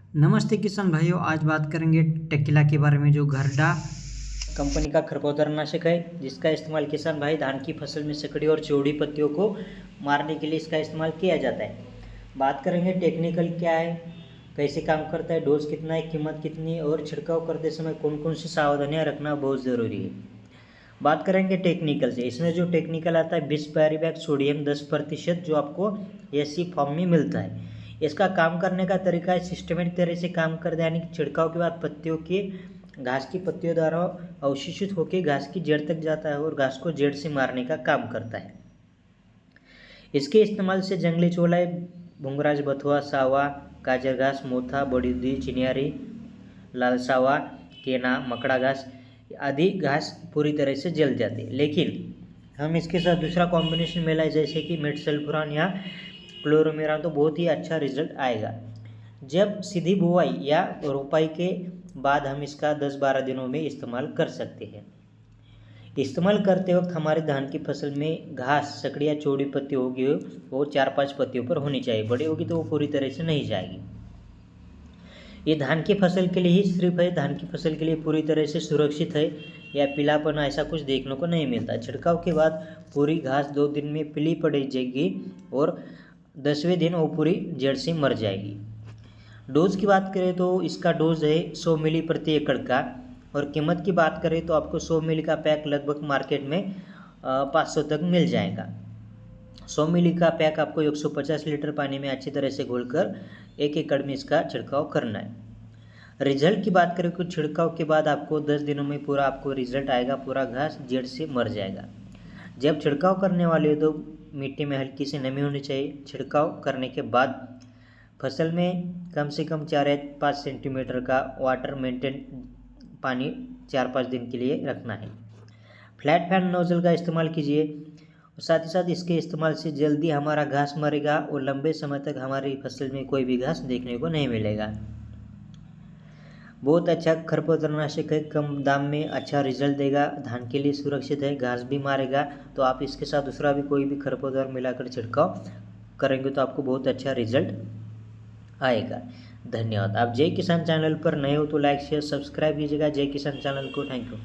नमस्ते किसान भाइयों, आज बात करेंगे टेकिला के बारे में, जो घरडा कंपनी का खरपतवारनाशक है, जिसका इस्तेमाल किसान भाई धान की फसल में सिकड़ी और चौड़ी पत्तियों को मारने के लिए इसका इस्तेमाल किया जाता है। बात करेंगे टेक्निकल क्या है, कैसे काम करता है, डोज कितना है, कीमत कितनी है और छिड़काव करते समय कौन कौन सी सावधानियां रखना बहुत ज़रूरी है। बात करेंगे टेक्निकल से। इसमें जो टेक्निकल आता है 20 पैरीबैग सोडियम 10%, जो आपको एसी फॉर्म में मिलता है। इसका काम करने का तरीका है सिस्टमेटिक तरह से काम करता है, यानी कि छिड़काव के बाद पत्तियों की घास की पत्तियों द्वारा अवशोषित होकर घास की जड़ तक जाता है और घास को जड़ से मारने का काम करता है। इसके इस्तेमाल से जंगली चोलाई, भुंगराज, बथुआ, सावा, गाजर घास, मोथा, बड़ी चिनियारी, लाल सावा, केना, मकड़ा घास आदि घास पूरी तरह से जल जाती है। लेकिन हम इसके साथ दूसरा कॉम्बिनेशन मिलाए, जैसे कि मेटसल्फुरान या क्लोरोमेरान, तो बहुत ही अच्छा रिजल्ट आएगा। जब सीधी बुआई या रोपाई के बाद हम इसका 10-12 दिनों में इस्तेमाल कर सकते हैं। इस्तेमाल करते वक्त हमारे धान की फसल में घास, सकड़िया, चौड़ी पत्ती होगी वो 4-5 पत्तियों पर होनी चाहिए। बड़ी होगी तो वो पूरी तरह से नहीं जाएगी। ये धान की फसल के लिए ही सिर्फ है, धान की फसल के लिए पूरी तरह से सुरक्षित है, या पीलापन ऐसा कुछ देखने को नहीं मिलता। छिड़काव के बाद पूरी घास 2 दिन में पीली पड़ जाएगी और 10वें दिन वो पूरी जड़ से मर जाएगी। डोज की बात करें तो इसका डोज है 100 मिली प्रति एकड़ का, और कीमत की बात करें तो आपको 100 मिली का पैक लगभग मार्केट में 500 तक मिल जाएगा। 100 मिली का पैक आपको 150 लीटर पानी में अच्छी तरह से घोलकर 1 एकड़ में इसका छिड़काव करना है। रिजल्ट की बात करें तो छिड़काव के बाद आपको 10 दिनों में पूरा आपको रिजल्ट आएगा, पूरा घास जड़ से मर जाएगा। जब छिड़काव करने वाले हो तो मिट्टी में हल्की सी नमी होनी चाहिए। छिड़काव करने के बाद फसल में कम से कम 4 या 5 सेंटीमीटर का वाटर मेंटेन पानी 4-5 दिन के लिए रखना है। फ्लैट फैन नोजल का इस्तेमाल कीजिए, और साथ ही साथ इसके इस्तेमाल से जल्दी हमारा घास मरेगा और लंबे समय तक हमारी फसल में कोई भी घास देखने को नहीं मिलेगा। बहुत अच्छा खरपतवारनाशक है, कम दाम में अच्छा रिजल्ट देगा, धान के लिए सुरक्षित है, घास भी मारेगा। तो आप इसके साथ दूसरा भी कोई भी खरपतवार मिलाकर छिड़काव करेंगे तो आपको बहुत अच्छा रिजल्ट आएगा। धन्यवाद। आप जय किसान चैनल पर नए हो तो लाइक शेयर सब्सक्राइब कीजिएगा। जय किसान चैनल को थैंक यू।